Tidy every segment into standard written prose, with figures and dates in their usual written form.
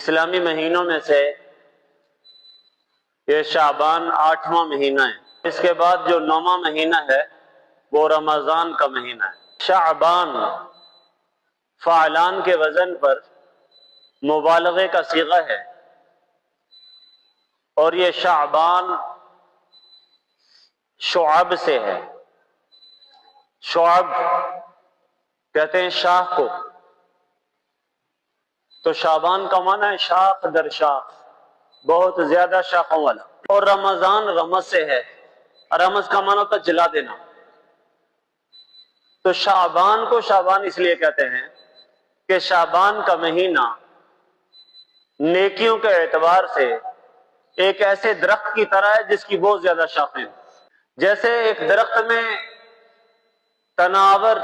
اسلامی مہینوں میں سے یہ شعبان 8واں مہینہ ہے۔ اس کے بعد جو 9واں مہینہ ہے وہ رمضان کا مہینہ ہے۔ شعبان فعلان کے وزن پر مبالغے کا صیغہ ہے، اور یہ شعبان شعب سے ہے۔ شعب کہتے ہیں شاخ کو، تو شعبان کا معنی ہے شاخ در شاخ، بہت زیادہ شاخوں والا۔ اور رمضان رمض سے ہے، رمض کا معنی ہوتا ہے جلا دینا۔ تو شعبان کو شعبان اس لیے کہتے ہیں کہ شعبان کا مہینہ نیکیوں کے اعتبار سے ایک ایسے درخت کی طرح ہے جس کی بہت زیادہ شاخیں ہیں۔ جیسے ایک درخت میں تناور،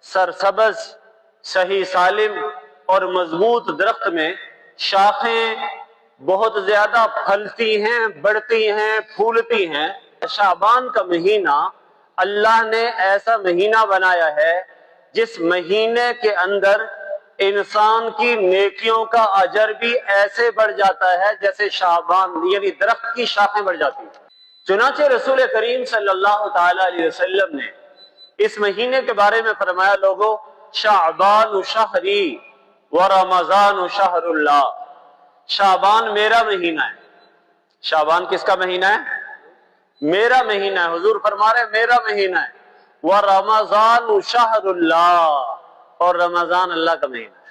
سرسبز، صحیح سالم اور مضبوط درخت میں شاخیں بہت زیادہ پھلتی ہیں، بڑھتی ہیں، پھولتی ہیں۔ شعبان کا مہینہ اللہ نے ایسا مہینہ بنایا ہے جس مہینے کے اندر انسان کی نیکیوں کا اجر بھی ایسے بڑھ جاتا ہے جیسے شعبان یعنی درخت کی شاخیں بڑھ جاتی ہیں۔ چنانچہ رسول کریم صلی اللہ تعالی علیہ وسلم نے اس مہینے کے بارے میں فرمایا، لوگوں شعبان شہری و رمضان شہر اللہ، شعبان میرا مہینہ ہے۔ شعبان کس کا مہینہ ہے؟ میرا مہینہ ہے۔ حضور فرما رہے ہیں میرا مہینہ ہے۔ و رمضان شہر اللہ، اور رمضان اللہ کا مہینہ ہے۔